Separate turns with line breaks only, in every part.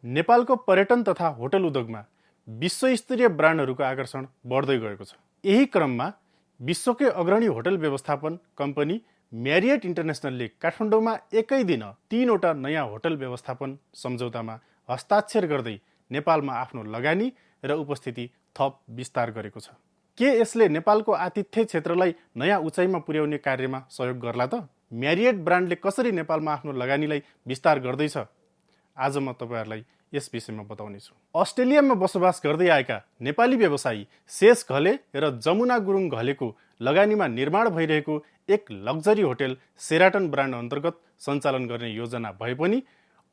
नेपालको पर्यटन तथा होटल उद्योगमा विश्वस्तरीय ब्रान्डहरूको आकर्षण बढ्दै गएको छ। यही क्रममा विश्वकै अग्रणी होटल व्यवस्थापन कम्पनी म्यारियट इन्टरनेसनलले काठमाडौँमा एकै दिन 3वटा नयाँ होटल व्यवस्थापन सम्झौतामा हस्ताक्षर गर्दै नेपालमा आफ्नो लगानी र उपस्थिति थप विस्तार गरेको छ। के यसले नेपालको आतिथ्य क्षेत्रलाई नयाँ उचाइमा पुर्याउने कार्यमा सहयोग गर्ला त? म्यारियट ब्रान्डले कसरी नेपालमा आफ्नो लगानीलाई विस्तार गर्दैछ? आज म तपाईहरुलाई यस विषयमा बताउने छु। अस्ट्रेलियामा बसोबास गर्दै आएका नेपाली व्यवसायी शेष घले र जमुना गुरुङ घलेको लगानीमा निर्माण भइरहेको एक लग्जरी होटल शेराटन ब्रान्ड अन्तर्गत सञ्चालन गर्ने योजना भए पनि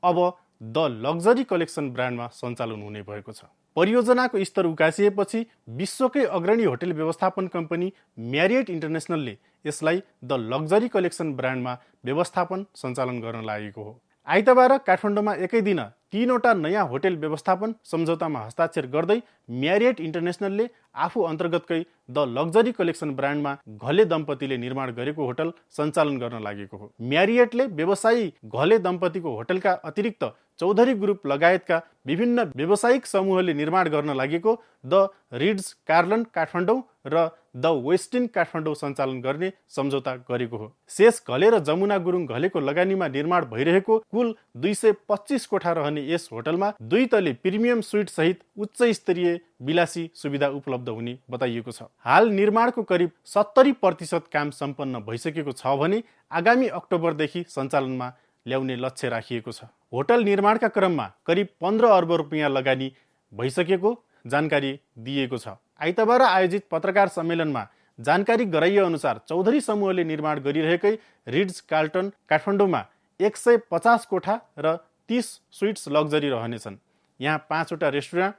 अब द लग्जरी कलेक्सन ब्रान्डमा सञ्चालन हुने भएको छ। परियोजनाको स्तर उकासिएपछि विश्वकै अग्रणी होटल व्यवस्थापन कम्पनी म्यारियट इन्टरनेसनलले यसलाई द लग्जरी कलेक्सन ब्रान्डमा व्यवस्थापन सञ्चालन गर्न लागेको हो। आइतबार काठमाडौँमा एकै दिन 3वटा नयाँ होटल व्यवस्थापन सम्झौतामा हस्ताक्षर गर्दै म्यारियट इन्टरनेसनलले आफू अन्तर्गतकै द लग्जरी कलेक्सन ब्रान्डमा घले दम्पतिले निर्माण गरेको होटल सञ्चालन गर्न लागेको हो। म्यारियटले व्यवसायी घले दम्पतिको होटलका अतिरिक्त चौधरी ग्रुप लगायतका विभिन्न व्यावसायिक समूहले निर्माण गर्न लागेको द रिड्ज कार्लन काठमाडौँ र द वेस्टिन काठमाडौँ सञ्चालन गर्ने सम्झौता गरेको हो। शेष घले र जमुना गुरुङ घलेको लगानीमा निर्माण भइरहेको कुल 225 कोठा रहने यस होटलमा 2 तले प्रिमियम स्विट सहित उच्च स्तरीय विलासी सुविधा उपलब्ध हुने बताइएको छ। हाल निर्माणको करिब 70% काम सम्पन्न भइसकेको छ भने आगामी अक्टोबरदेखि सञ्चालनमा ल्याउने लक्ष्य राखिएको छ। होटल निर्माणका क्रममा करिब 15 अर्ब रुपियाँ लगानी भइसकेको जानकारी दिएको छ। आइतबार आयोजित पत्रकार सम्मेलनमा जानकारी गराइए अनुसार चौधरी समूहले निर्माण गरिरहेकै रिड्ज कार्लटन काठमाडौँमा 150 कोठा र 30 स्विट्स लग्जरी रहनेछन्। यहाँ 5वटा रेस्टुरेन्ट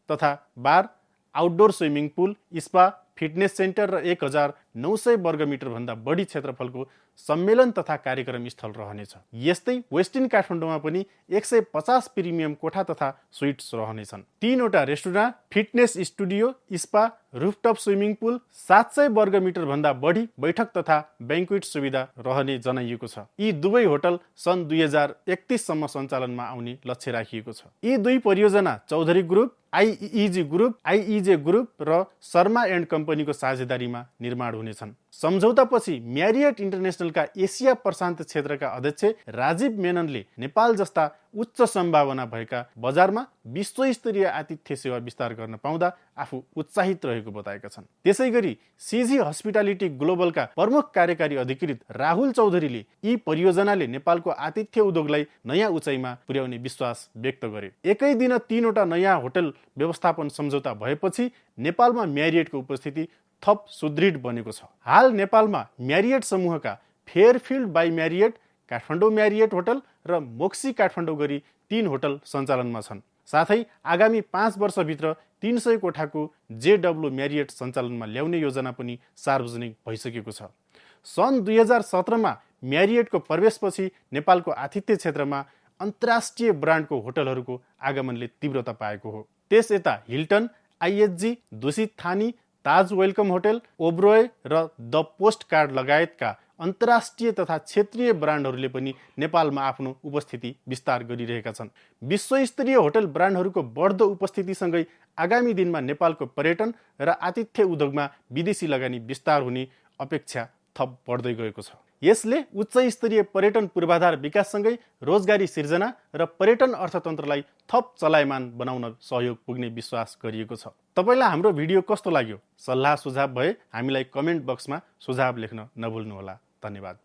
तथा bar, outdoor swimming pool, spa, fitness centre र 1900 वर्गमिटर भन्दा बढी क्षेत्रफलको सम्मेलन तथा कार्यक्रम स्थल रहनेछ। यस्तै वेस्टिन काठमाडौँमा पनि 150 प्रिमियम कोठा तथा स्विट्स रहनेछन्। 3वटा restaurant, fitness studio, spa, rooftop swimming pool, 700 वर्गमिटर भन्दा बढी बैठक तथा ब्याङ्क्वेट सुविधा रहने जनाइएको छ। यी दुवै होटल सन् 2031 सम्म सञ्चालनमा आउने लक्ष्य राखिएको छ। यी दुई परियोजना चौधरी ग्रुप, आइइजी ग्रुप, आइइजे ग्रुप र शर्मा एन्ड कम्पनीको साझेदारीमा निर्माण हुनेछन्। सम्झौतापछि म्यारियट इन्टरनेसनलका एसिया प्रशान्त क्षेत्रका अध्यक्ष राजीव मेननले नेपाल जस्ता उच्च सम्भावना भएका बजारमा विश्वस्तरीय आतिथ्य सेवा विस्तार गर्न पाउँदा आफू उत्साहित रहेको बताएका छन्। त्यसैगरी सिजी हस्पिटालिटी ग्लोबलका प्रमुख कार्यकारी अधिकृत राहुल चौधरीले यी परियोजनाले नेपालको आतिथ्य उद्योगलाई नयाँ उचाइमा पुर्याउने विश्वास व्यक्त गरे। एकै दिन 3वटा नयाँ होटल व्यवस्थापन सम्झौता भएपछि नेपालमा म्यारियटको उपस्थिति थप सुदृढ बनेको छ। हाल नेपालमा म्यारियट समूहका फेयरफिल्ड by Marriott, Kathmandu Marriott hotel र मोक्सी काठमाडौँ गरी 3 होटल सञ्चालनमा छन्। साथै आगामी 5 वर्षभित्र 300 कोठाको जेडब्ल्यू म्यारियट सञ्चालनमा ल्याउने योजना पनि सार्वजनिक भइसकेको छ। सन् 2017मा म्यारियटको प्रवेशपछि नेपालको आतिथ्य क्षेत्रमा अन्तर्राष्ट्रिय ब्रान्डको होटलहरूको आगमनले तीव्रता पाएको हो। त्यस यता हिल्टन, आइएचजी, दुषित थानी, ताज वेलकम होटल, ओब्रोय र द पोस्ट कार्ड लगायतका अन्तर्राष्ट्रिय तथा क्षेत्रीय ब्रान्डहरूले पनि नेपालमा आफ्नो उपस्थिति विस्तार गरिरहेका छन्। विश्वस्तरीय होटल ब्रान्डहरूको बढ्दो उपस्थितिसँगै आगामी दिनमा नेपालको पर्यटन र आतिथ्य उद्योगमा विदेशी लगानी विस्तार हुने अपेक्षा थप बढ्दै गएको छ। यसले उच्च स्तरीय पर्यटन पूर्वाधार विकाससँगै रोजगारी सिर्जना र पर्यटन अर्थतन्त्रलाई थप चलायमान बनाउन सहयोग पुग्ने विश्वास गरिएको छ। तपाईलाई हाम्रो भिडियो कस्तो लाग्यो? सल्लाह सुझाव भए हामीलाई कमेन्ट बक्समा सुझाव लेख्न नभुल्नुहोला। धन्यवाद।